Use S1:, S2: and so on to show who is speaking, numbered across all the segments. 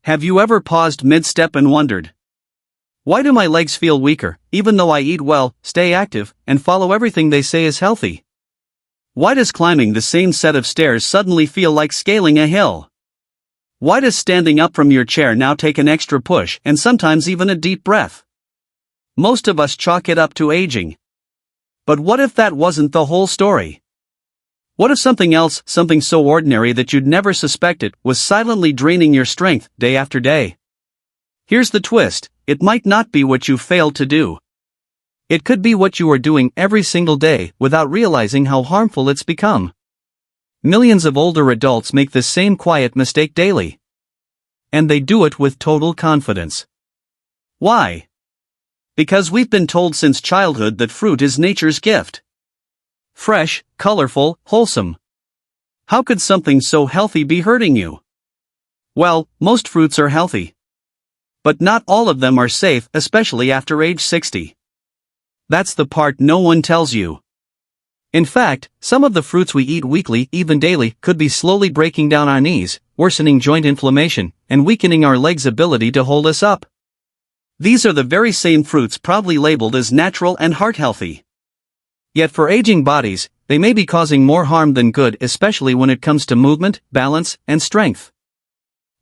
S1: Have you ever paused mid-step and wondered, why do my legs feel weaker, even though I eat well, stay active, and follow everything they say is healthy? Why does climbing the same set of stairs suddenly feel like scaling a hill? Why does standing up from your chair now take an extra push and sometimes even a deep breath? Most of us chalk it up to aging. But what if that wasn't the whole story? What if something else, something so ordinary that you'd never suspect it, was silently draining your strength day after day? Here's the twist: it might not be what you failed to do. It could be what you are doing every single day without realizing how harmful it's become. Millions of older adults make this same quiet mistake daily. And they do it with total confidence. Why? Because we've been told since childhood that fruit is nature's gift. Fresh, colorful, wholesome. How could something so healthy be hurting you? Well, most fruits are healthy. But not all of them are safe, especially after age 60. That's the part no one tells you. In fact, some of the fruits we eat weekly, even daily, could be slowly breaking down our knees, worsening joint inflammation, and weakening our legs' ability to hold us up. These are the very same fruits proudly labeled as natural and heart healthy. Yet for aging bodies, they may be causing more harm than good, especially when it comes to movement, balance, and strength.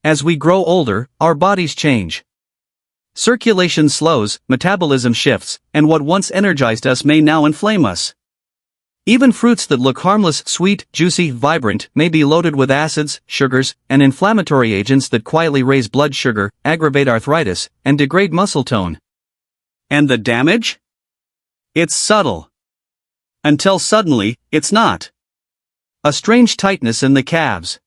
S1: As we grow older, our bodies change. Circulation slows, metabolism shifts, and what once energized us may now inflame us. Even fruits that look harmless, sweet, juicy, vibrant, may be loaded with acids, sugars, and inflammatory agents that quietly raise blood sugar, aggravate arthritis, and degrade muscle tone. And the damage? It's subtle. Until suddenly, it's not. A strange tightness in the calves.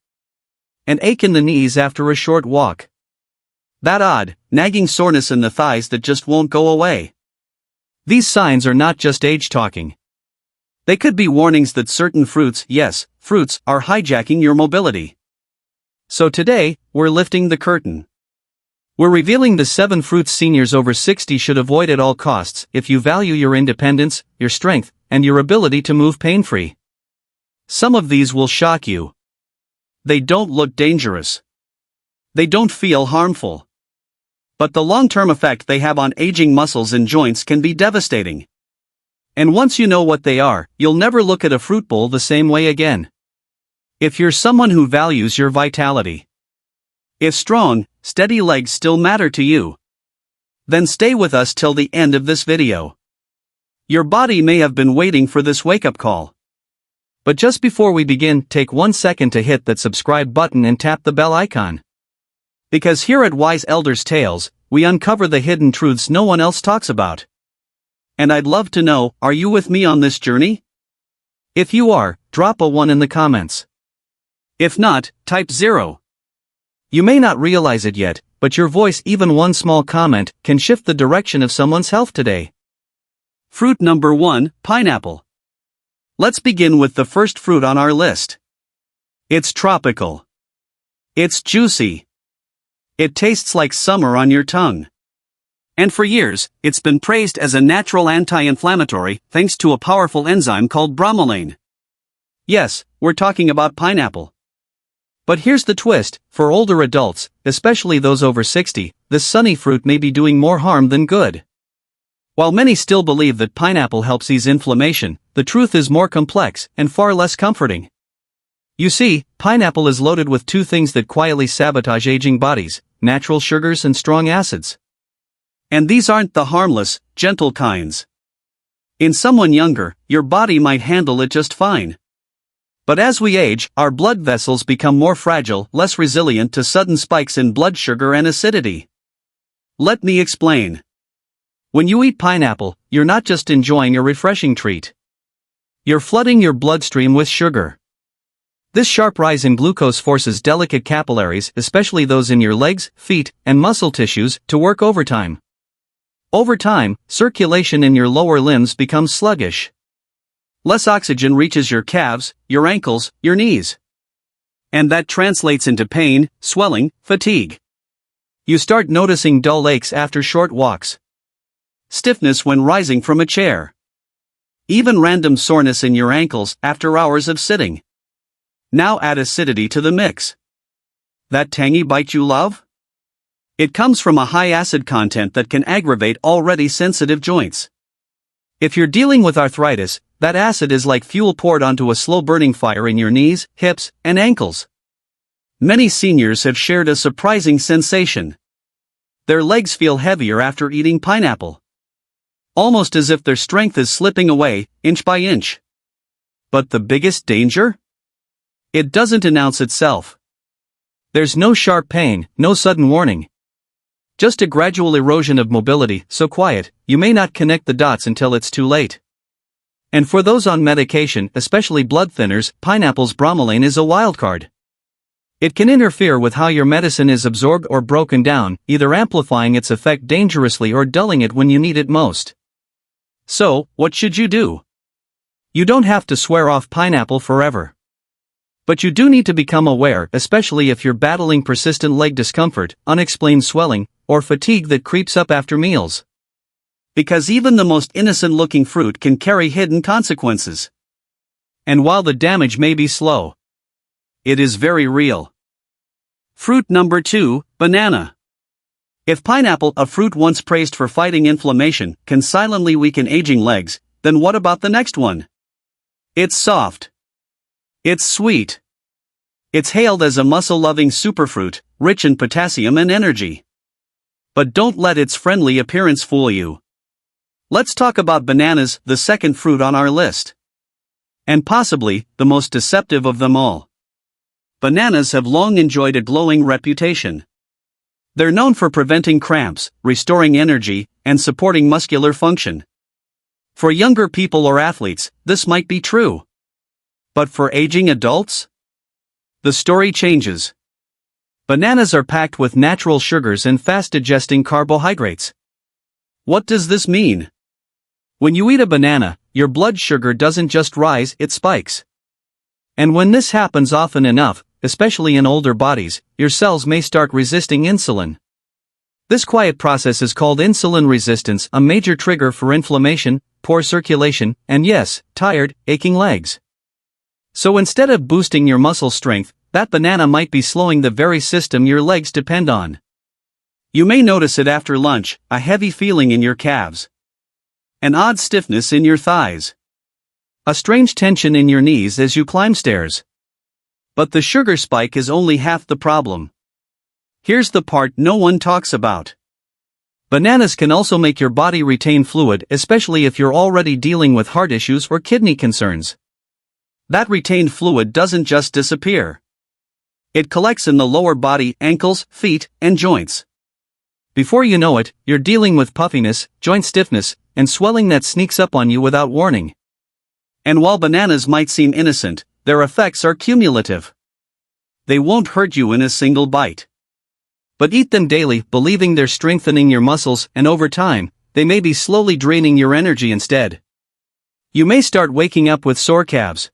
S1: An ache in the knees after a short walk. That odd, nagging soreness in the thighs that just won't go away. These signs are not just age talking. They could be warnings that certain fruits, yes, fruits, are hijacking your mobility. So today, we're lifting the curtain. We're revealing the 7 fruits seniors over 60 should avoid at all costs if you value your independence, your strength, and your ability to move pain-free. Some of these will shock you. They don't look dangerous. They don't feel harmful. But the long-term effect they have on aging muscles and joints can be devastating. And once you know what they are, you'll never look at a fruit bowl the same way again. If you're someone who values your vitality, if strong, steady legs still matter to you, then stay with us till the end of this video. Your body may have been waiting for this wake-up call. But just before we begin, take 1 second to hit that subscribe button and tap the bell icon. Because here at Wise Elders Tales, we uncover the hidden truths no one else talks about. And I'd love to know, are you with me on this journey? If you are, drop a 1 in the comments. If not, type 0. You may not realize it yet, but your voice, even one small comment, can shift the direction of someone's health today. Fruit number 1, pineapple. Let's begin with the first fruit on our list. It's tropical. It's juicy. It tastes like summer on your tongue. And for years, it's been praised as a natural anti-inflammatory thanks to a powerful enzyme called bromelain. Yes, we're talking about pineapple. But here's the twist: for older adults, especially those over 60, this sunny fruit may be doing more harm than good. While many still believe that pineapple helps ease inflammation, the truth is more complex and far less comforting. You see, pineapple is loaded with 2 things that quietly sabotage aging bodies: natural sugars and strong acids. And these aren't the harmless, gentle kinds. In someone younger, your body might handle it just fine. But as we age, our blood vessels become more fragile, less resilient to sudden spikes in blood sugar and acidity. Let me explain. When you eat pineapple, you're not just enjoying a refreshing treat. You're flooding your bloodstream with sugar. This sharp rise in glucose forces delicate capillaries, especially those in your legs, feet, and muscle tissues, to work overtime. Over time, circulation in your lower limbs becomes sluggish. Less oxygen reaches your calves, your ankles, your knees. And that translates into pain, swelling, fatigue. You start noticing dull aches after short walks. Stiffness when rising from a chair. Even random soreness in your ankles after hours of sitting. Now add acidity to the mix. That tangy bite you love? It comes from a high acid content that can aggravate already sensitive joints. If you're dealing with arthritis, that acid is like fuel poured onto a slow-burning fire in your knees, hips, and ankles. Many seniors have shared a surprising sensation. Their legs feel heavier after eating pineapple. Almost as if their strength is slipping away, inch by inch. But the biggest danger? It doesn't announce itself. There's no sharp pain, no sudden warning. Just a gradual erosion of mobility, so quiet, you may not connect the dots until it's too late. And for those on medication, especially blood thinners, pineapple's bromelain is a wildcard. It can interfere with how your medicine is absorbed or broken down, either amplifying its effect dangerously or dulling it when you need it most. So, what should you do? You don't have to swear off pineapple forever. But you do need to become aware, especially if you're battling persistent leg discomfort, unexplained swelling, or fatigue that creeps up after meals. Because even the most innocent-looking fruit can carry hidden consequences. And while the damage may be slow, it is very real. Fruit number 2, banana. If pineapple, a fruit once praised for fighting inflammation, can silently weaken aging legs, then what about the next one? It's soft. It's sweet. It's hailed as a muscle-loving superfruit, rich in potassium and energy. But don't let its friendly appearance fool you. Let's talk about bananas, the second fruit on our list. And possibly, the most deceptive of them all. Bananas have long enjoyed a glowing reputation. They're known for preventing cramps, restoring energy, and supporting muscular function. For younger people or athletes, this might be true. But for aging adults? The story changes. Bananas are packed with natural sugars and fast-digesting carbohydrates. What does this mean? When you eat a banana, your blood sugar doesn't just rise, it spikes. And when this happens often enough, especially in older bodies, your cells may start resisting insulin. This quiet process is called insulin resistance, a major trigger for inflammation, poor circulation, and yes, tired, aching legs. So instead of boosting your muscle strength, that banana might be slowing the very system your legs depend on. You may notice it after lunch, a heavy feeling in your calves. An odd stiffness in your thighs. A strange tension in your knees as you climb stairs. But the sugar spike is only half the problem. Here's the part no one talks about. Bananas can also make your body retain fluid, especially if you're already dealing with heart issues or kidney concerns. That retained fluid doesn't just disappear. It collects in the lower body, ankles, feet, and joints. Before you know it, you're dealing with puffiness, joint stiffness, and swelling that sneaks up on you without warning. And while bananas might seem innocent, their effects are cumulative. They won't hurt you in a single bite. But eat them daily, believing they're strengthening your muscles, and over time, they may be slowly draining your energy instead. You may start waking up with sore calves.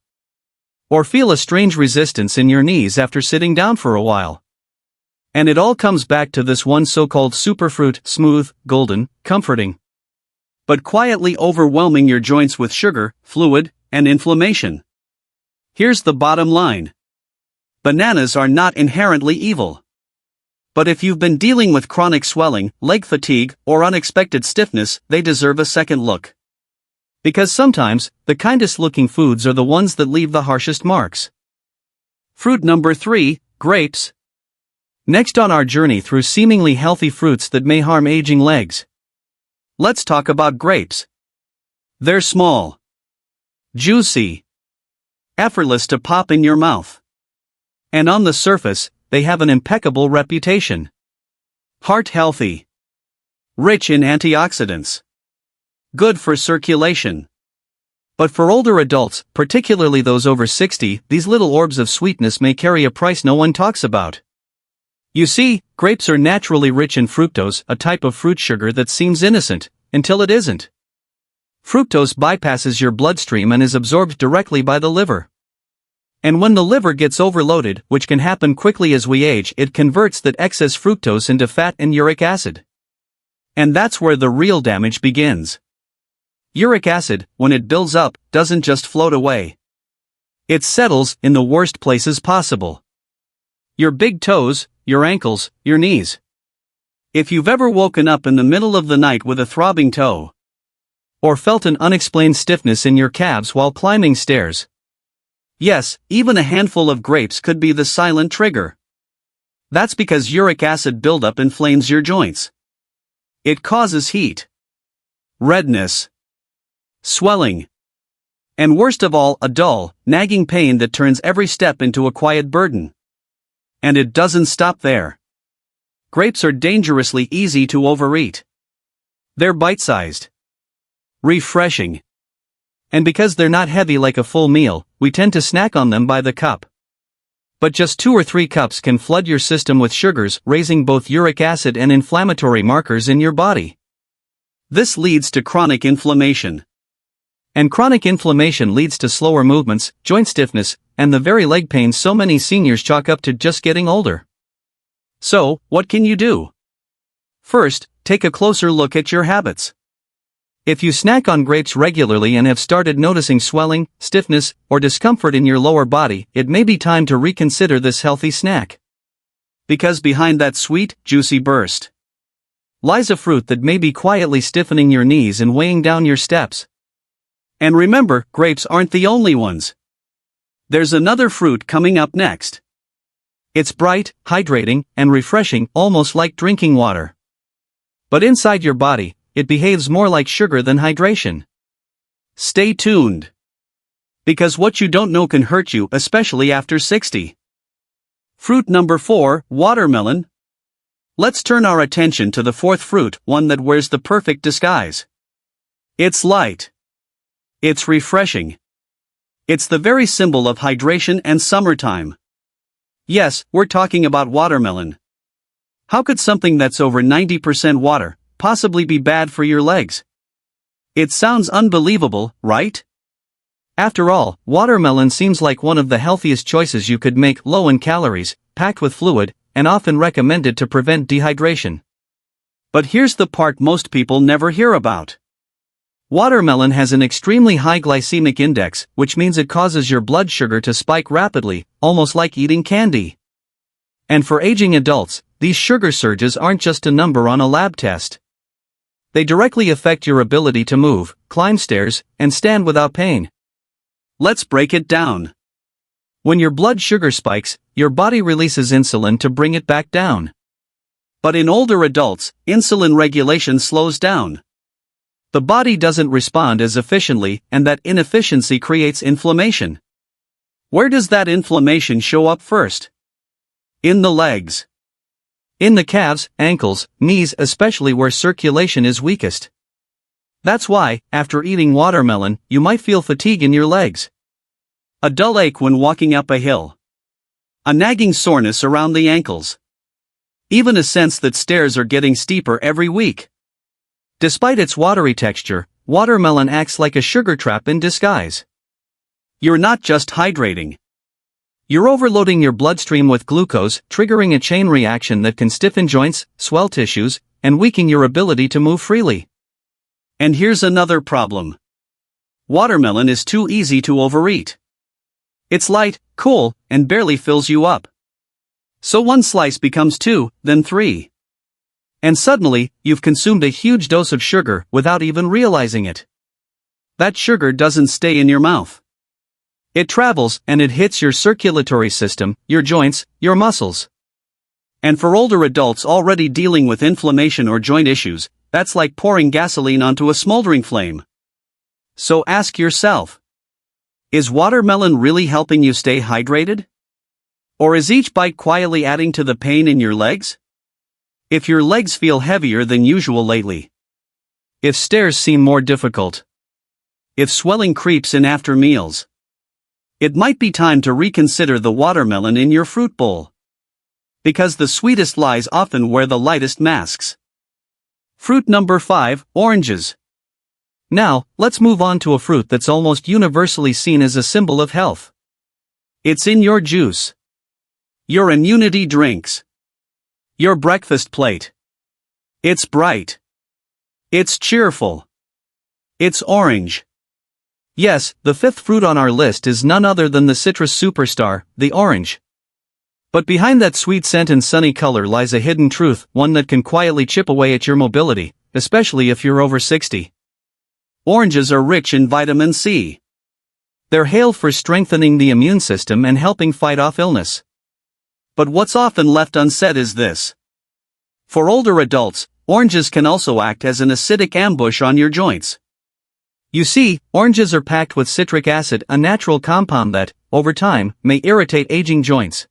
S1: Or feel a strange resistance in your knees after sitting down for a while. And it all comes back to this one so-called superfruit, smooth, golden, comforting, but quietly overwhelming your joints with sugar, fluid, and inflammation. Here's the bottom line. Bananas are not inherently evil. But if you've been dealing with chronic swelling, leg fatigue, or unexpected stiffness, they deserve a second look. Because sometimes, the kindest-looking foods are the ones that leave the harshest marks. Fruit number 3, grapes. Next on our journey through seemingly healthy fruits that may harm aging legs. Let's talk about grapes. They're small, juicy, effortless to pop in your mouth. And on the surface, they have an impeccable reputation. Heart healthy, rich in antioxidants, good for circulation. But for older adults, particularly those over 60, these little orbs of sweetness may carry a price no one talks about. You see, grapes are naturally rich in fructose, a type of fruit sugar that seems innocent, until it isn't. Fructose bypasses your bloodstream and is absorbed directly by the liver. And when the liver gets overloaded, which can happen quickly as we age, it converts that excess fructose into fat and uric acid. And that's where the real damage begins. Uric acid, when it builds up, doesn't just float away. It settles in the worst places possible. Your big toes, your ankles, your knees. If you've ever woken up in the middle of the night with a throbbing toe, or felt an unexplained stiffness in your calves while climbing stairs, yes, even a handful of grapes could be the silent trigger. That's because uric acid buildup inflames your joints. It causes heat, redness, swelling, and worst of all, a dull, nagging pain that turns every step into a quiet burden. And it doesn't stop there. Grapes are dangerously easy to overeat. They're bite-sized, refreshing, and because they're not heavy like a full meal, we tend to snack on them by the cup. But just 2 or 3 cups can flood your system with sugars, raising both uric acid and inflammatory markers in your body. This leads to chronic inflammation. And chronic inflammation leads to slower movements, joint stiffness, and the very leg pain so many seniors chalk up to just getting older. So, what can you do? First, take a closer look at your habits. If you snack on grapes regularly and have started noticing swelling, stiffness, or discomfort in your lower body, it may be time to reconsider this healthy snack. Because behind that sweet, juicy burst lies a fruit that may be quietly stiffening your knees and weighing down your steps. And remember, grapes aren't the only ones. There's another fruit coming up next. It's bright, hydrating, and refreshing, almost like drinking water. But inside your body, it behaves more like sugar than hydration. Stay tuned. Because what you don't know can hurt you, especially after 60. Fruit number 4, watermelon. Let's turn our attention to the 4th fruit, one that wears the perfect disguise. It's light. It's refreshing. It's the very symbol of hydration and summertime. Yes, we're talking about watermelon. How could something that's over 90% water possibly be bad for your legs? It sounds unbelievable, right? After all, watermelon seems like one of the healthiest choices you could make, low in calories, packed with fluid, and often recommended to prevent dehydration. But here's the part most people never hear about. Watermelon has an extremely high glycemic index, which means it causes your blood sugar to spike rapidly, almost like eating candy. And for aging adults, these sugar surges aren't just a number on a lab test. They directly affect your ability to move, climb stairs, and stand without pain. Let's break it down. When your blood sugar spikes, your body releases insulin to bring it back down. But in older adults, insulin regulation slows down. The body doesn't respond as efficiently, and that inefficiency creates inflammation. Where does that inflammation show up first? In the legs. In the calves, ankles, knees, especially where circulation is weakest. That's why, after eating watermelon, you might feel fatigue in your legs. A dull ache when walking up a hill. A nagging soreness around the ankles. Even a sense that stairs are getting steeper every week. Despite its watery texture, watermelon acts like a sugar trap in disguise. You're not just hydrating. You're overloading your bloodstream with glucose, triggering a chain reaction that can stiffen joints, swell tissues, and weaken your ability to move freely. And here's another problem. Watermelon is too easy to overeat. It's light, cool, and barely fills you up. So one slice becomes 2, then 3. And suddenly, you've consumed a huge dose of sugar without even realizing it. That sugar doesn't stay in your mouth. It travels and it hits your circulatory system, your joints, your muscles. And for older adults already dealing with inflammation or joint issues, that's like pouring gasoline onto a smoldering flame. So ask yourself, is watermelon really helping you stay hydrated? Or is each bite quietly adding to the pain in your legs? If your legs feel heavier than usual lately. If stairs seem more difficult. If swelling creeps in after meals. It might be time to reconsider the watermelon in your fruit bowl. Because the sweetest lies often wear the lightest masks. Fruit number 5, oranges. Now, let's move on to a fruit that's almost universally seen as a symbol of health. It's in your juice. Your immunity drinks. Your breakfast plate. It's bright. It's cheerful. It's orange. Yes, the 5th fruit on our list is none other than the citrus superstar, the orange. But behind that sweet scent and sunny color lies a hidden truth, one that can quietly chip away at your mobility, especially if you're over 60. Oranges are rich in vitamin C. They're hailed for strengthening the immune system and helping fight off illness. But what's often left unsaid is this. For older adults, oranges can also act as an acidic ambush on your joints. You see, oranges are packed with citric acid, a natural compound that, over time, may irritate aging joints.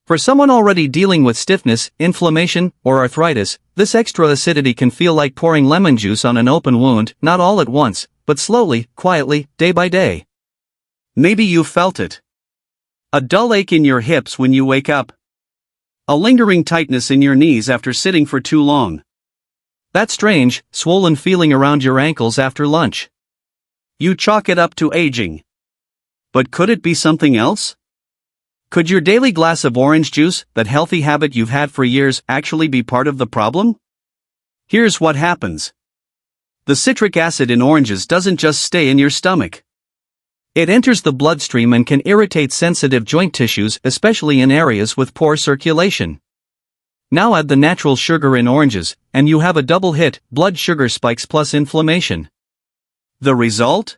S1: For someone already dealing with stiffness, inflammation, or arthritis, this extra acidity can feel like pouring lemon juice on an open wound, not all at once, but slowly, quietly, day by day. Maybe you've felt it. A dull ache in your hips when you wake up. A lingering tightness in your knees after sitting for too long. That strange, swollen feeling around your ankles after lunch. You chalk it up to aging. But could it be something else? Could your daily glass of orange juice, that healthy habit you've had for years, actually be part of the problem? Here's what happens. The citric acid in oranges doesn't just stay in your stomach. It enters the bloodstream and can irritate sensitive joint tissues, especially in areas with poor circulation. Now add the natural sugar in oranges, and you have a double hit: blood sugar spikes plus inflammation. The result?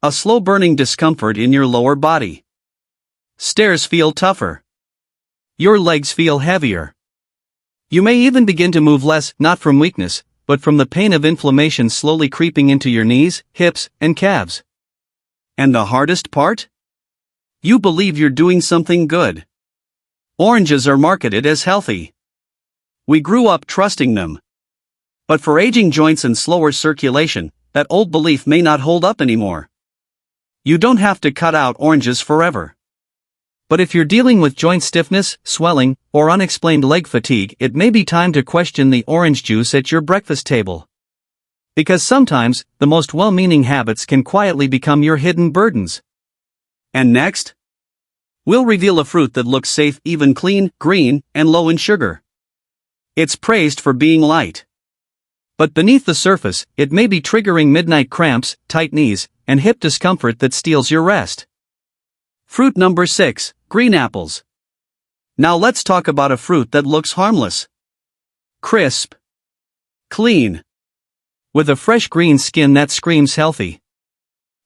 S1: A slow burning discomfort in your lower body. Stairs feel tougher. Your legs feel heavier. You may even begin to move less, not from weakness, but from the pain of inflammation slowly creeping into your knees, hips, and calves. And the hardest part? You believe you're doing something good. Oranges are marketed as healthy. We grew up trusting them. But for aging joints and slower circulation, that old belief may not hold up anymore. You don't have to cut out oranges forever. But if you're dealing with joint stiffness, swelling, or unexplained leg fatigue, it may be time to question the orange juice at your breakfast table. Because sometimes, the most well-meaning habits can quietly become your hidden burdens. And next? We'll reveal a fruit that looks safe, even clean, green, and low in sugar. It's praised for being light. But beneath the surface, it may be triggering midnight cramps, tight knees, and hip discomfort that steals your rest. Fruit number 6, green apples. Now let's talk about a fruit that looks harmless. Crisp. Clean. With a fresh green skin that screams healthy.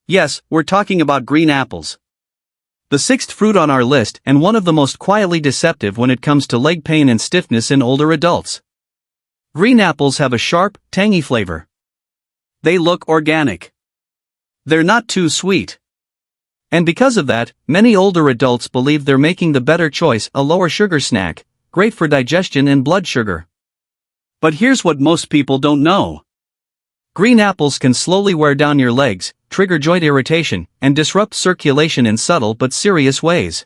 S1: Yes, we're talking about green apples. The 6th fruit on our list, and one of the most quietly deceptive when it comes to leg pain and stiffness in older adults. Green apples have a sharp, tangy flavor. They look organic. They're not too sweet. And because of that, many older adults believe they're making the better choice, a lower sugar snack, great for digestion and blood sugar. But here's what most people don't know. Green apples can slowly wear down your legs, trigger joint irritation, and disrupt circulation in subtle but serious ways.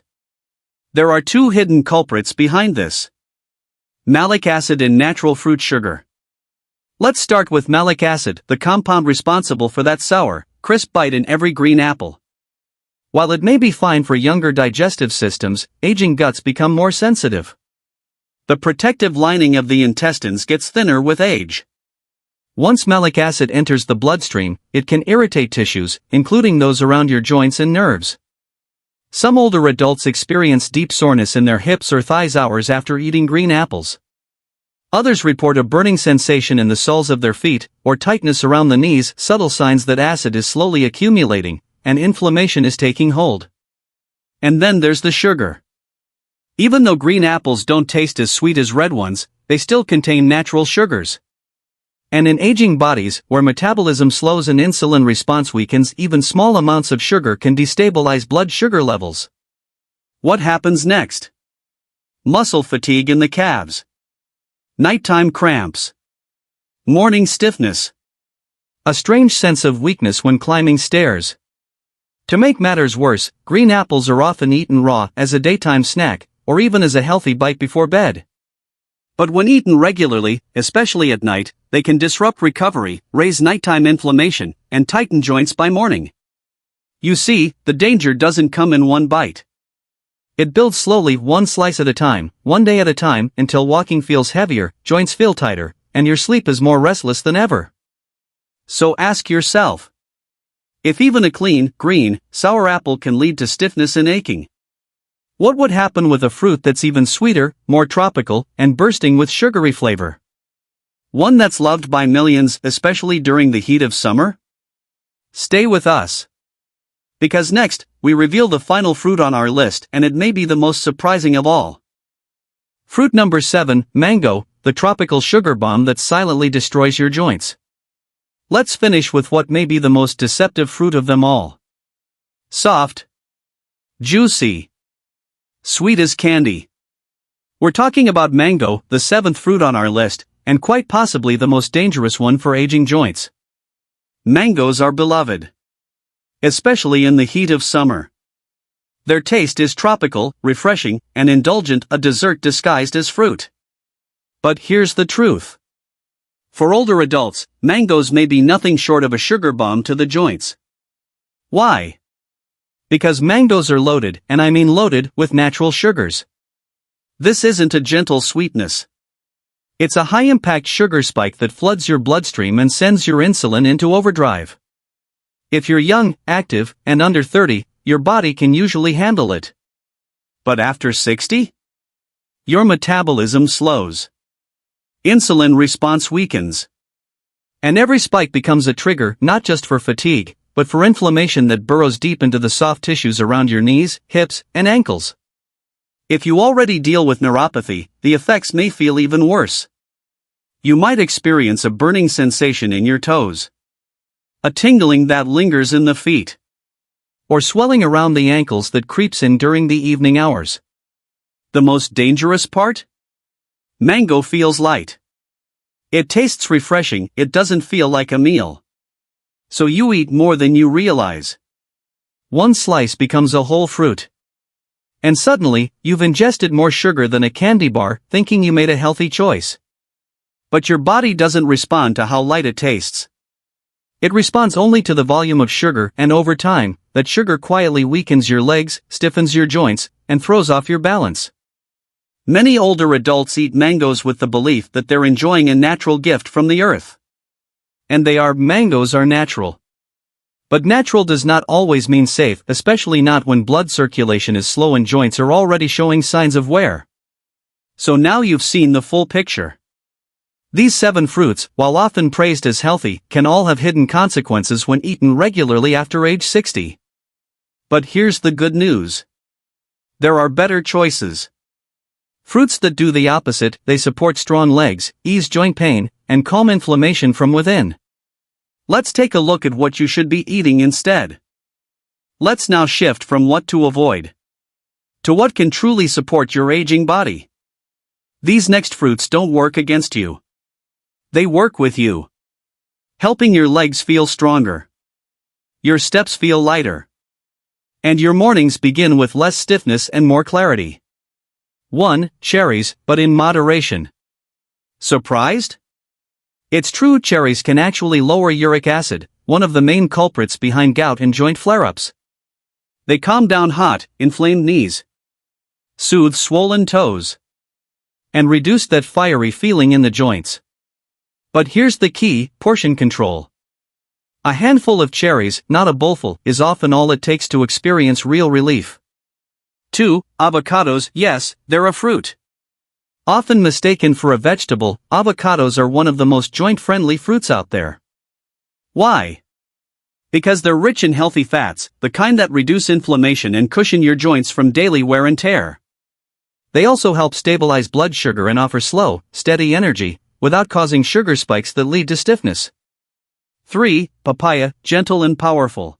S1: There are 2 hidden culprits behind this. Malic acid and natural fruit sugar. Let's start with malic acid, the compound responsible for that sour, crisp bite in every green apple. While it may be fine for younger digestive systems, aging guts become more sensitive. The protective lining of the intestines gets thinner with age. Once malic acid enters the bloodstream, it can irritate tissues, including those around your joints and nerves. Some older adults experience deep soreness in their hips or thighs hours after eating green apples. Others report a burning sensation in the soles of their feet, or tightness around the knees, subtle signs that acid is slowly accumulating, and inflammation is taking hold. And then there's the sugar. Even though green apples don't taste as sweet as red ones, they still contain natural sugars. And in aging bodies, where metabolism slows and insulin response weakens, even small amounts of sugar can destabilize blood sugar levels. What happens next? Muscle fatigue in the calves. Nighttime cramps. Morning stiffness. A strange sense of weakness when climbing stairs. To make matters worse, green apples are often eaten raw, as a daytime snack, or even as a healthy bite before bed. But when eaten regularly, especially at night, they can disrupt recovery, raise nighttime inflammation, and tighten joints by morning. You see, the danger doesn't come in one bite. It builds slowly, one slice at a time, one day at a time, until walking feels heavier, joints feel tighter, and your sleep is more restless than ever. So ask yourself, if even a clean, green, sour apple can lead to stiffness and aching, What would happen with a fruit that's even sweeter, more tropical, and bursting with sugary flavor? One that's loved by millions, especially during the heat of summer? Stay with us. Because next, we reveal the final fruit on our list, and it may be the most surprising of all. Fruit number 7, mango, the tropical sugar bomb that silently destroys your joints. Let's finish with what may be the most deceptive fruit of them all. Soft, juicy, sweet as candy. We're talking about mango, the 7th fruit on our list, and quite possibly the most dangerous one for aging joints. Mangoes are beloved, especially in the heat of summer. Their taste is tropical, refreshing, and indulgent, a dessert disguised as fruit. But here's the truth. For older adults, mangoes may be nothing short of a sugar bomb to the joints. Why? Because mangoes are loaded, and I mean loaded, with natural sugars. This isn't a gentle sweetness. It's a high-impact sugar spike that floods your bloodstream and sends your insulin into overdrive. If you're young, active, and under 30, your body can usually handle it. But after 60? Your metabolism slows. Insulin response weakens. And every spike becomes a trigger not just for fatigue, but for inflammation that burrows deep into the soft tissues around your knees, hips, and ankles. If you already deal with neuropathy, the effects may feel even worse. You might experience a burning sensation in your toes, a tingling that lingers in the feet, or swelling around the ankles that creeps in during the evening hours. The most dangerous part? Mango feels light. It tastes refreshing, it doesn't feel like a meal. So you eat more than you realize. One slice becomes a whole fruit. And suddenly, you've ingested more sugar than a candy bar, thinking you made a healthy choice. But your body doesn't respond to how light it tastes. It responds only to the volume of sugar, and over time, that sugar quietly weakens your legs, stiffens your joints, and throws off your balance. Many older adults eat mangoes with the belief that they're enjoying a natural gift from the earth. And mangoes are natural. But natural does not always mean safe, especially not when blood circulation is slow and joints are already showing signs of wear. So now you've seen the full picture. These 7 fruits, while often praised as healthy, can all have hidden consequences when eaten regularly after age 60. But here's the good news. There are better choices. Fruits that do the opposite, they support strong legs, ease joint pain, and calm inflammation from within. Let's take a look at what you should be eating instead. Let's now shift from what to avoid to what can truly support your aging body. These next fruits don't work against you. They work with you, helping your legs feel stronger, your steps feel lighter, and your mornings begin with less stiffness and more clarity. 1. Cherries, but in moderation. Surprised? It's true, cherries can actually lower uric acid, one of the main culprits behind gout and joint flare-ups. They calm down hot, inflamed knees, soothe swollen toes, and reduce that fiery feeling in the joints. But here's the key: portion control. A handful of cherries, not a bowlful, is often all it takes to experience real relief. 2. Avocados, yes, they're a fruit. Often mistaken for a vegetable, avocados are one of the most joint-friendly fruits out there. Why? Because they're rich in healthy fats, the kind that reduce inflammation and cushion your joints from daily wear and tear. They also help stabilize blood sugar and offer slow, steady energy, without causing sugar spikes that lead to stiffness. 3. Papaya, gentle and powerful.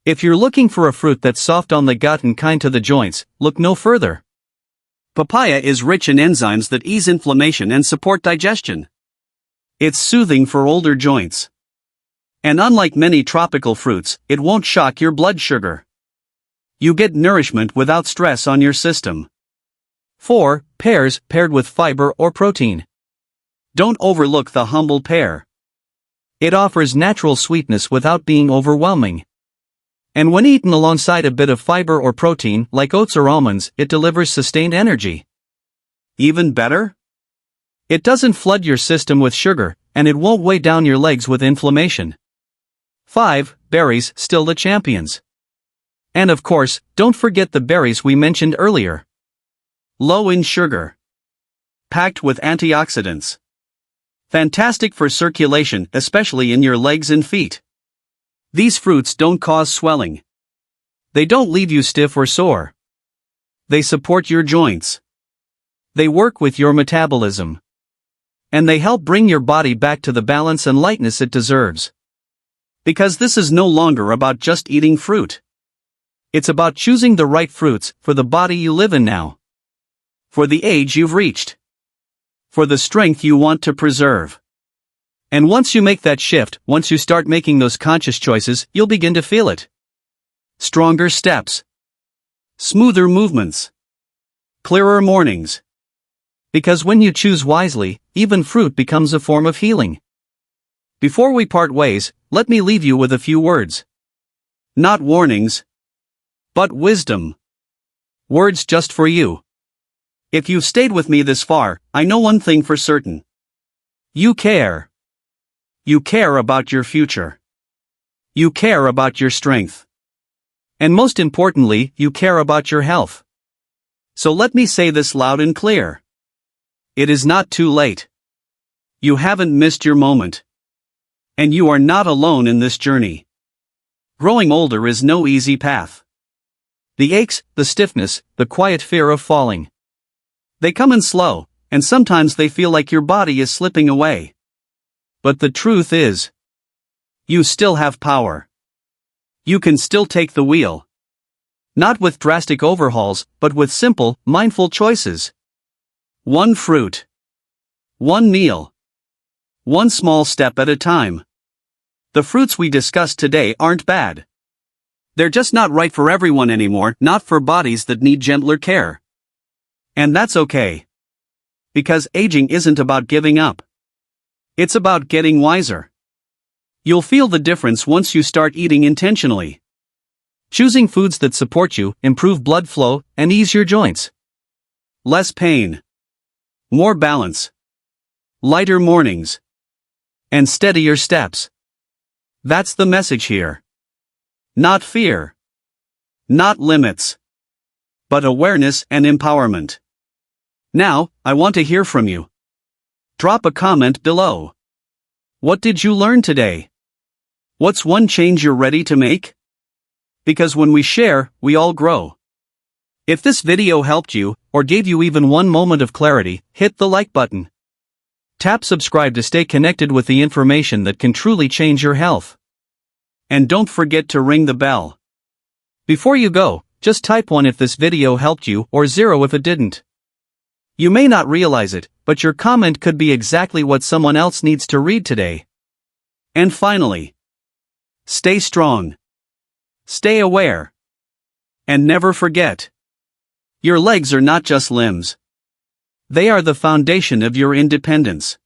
S1: If you're looking for a fruit that's soft on the gut and kind to the joints, look no further. Papaya is rich in enzymes that ease inflammation and support digestion. It's soothing for older joints. And unlike many tropical fruits, it won't shock your blood sugar. You get nourishment without stress on your system. 4. Pears, paired with fiber or protein. Don't overlook the humble pear. It offers natural sweetness without being overwhelming. And when eaten alongside a bit of fiber or protein, like oats or almonds, it delivers sustained energy. Even better? It doesn't flood your system with sugar, and it won't weigh down your legs with inflammation. 5. Berries, still the champions. And of course, don't forget the berries we mentioned earlier. Low in sugar. Packed with antioxidants. Fantastic for circulation, especially in your legs and feet. These fruits don't cause swelling. They don't leave you stiff or sore. They support your joints. They work with your metabolism. And they help bring your body back to the balance and lightness it deserves. Because this is no longer about just eating fruit. It's about choosing the right fruits for the body you live in now. For the age you've reached. For the strength you want to preserve. And once you make that shift, once you start making those conscious choices, you'll begin to feel it. Stronger steps. Smoother movements. Clearer mornings. Because when you choose wisely, even fruit becomes a form of healing. Before we part ways, let me leave you with a few words. Not warnings, but wisdom. Words just for you. If you've stayed with me this far, I know one thing for certain. You care. You care about your future. You care about your strength. And most importantly, you care about your health. So let me say this loud and clear. It is not too late. You haven't missed your moment. And you are not alone in this journey. Growing older is no easy path. The aches, the stiffness, the quiet fear of falling. They come in slow, and sometimes they feel like your body is slipping away. But the truth is, you still have power. You can still take the wheel. Not with drastic overhauls, but with simple, mindful choices. One fruit. One meal. One small step at a time. The fruits we discussed today aren't bad. They're just not right for everyone anymore, not for bodies that need gentler care. And that's okay. Because aging isn't about giving up. It's about getting wiser. You'll feel the difference once you start eating intentionally. Choosing foods that support you, improve blood flow, and ease your joints. Less pain. More balance. Lighter mornings. And steadier steps. That's the message here. Not fear. Not limits. But awareness and empowerment. Now, I want to hear from you. Drop a comment below. What did you learn today? What's one change you're ready to make? Because when we share, we all grow. If this video helped you, or gave you even one moment of clarity, hit the like button. Tap subscribe to stay connected with the information that can truly change your health. And don't forget to ring the bell. Before you go, just type 1 if this video helped you or 0 if it didn't. You may not realize it, but your comment could be exactly what someone else needs to read today. And finally, stay strong. Stay aware. And never forget. Your legs are not just limbs. They are the foundation of your independence.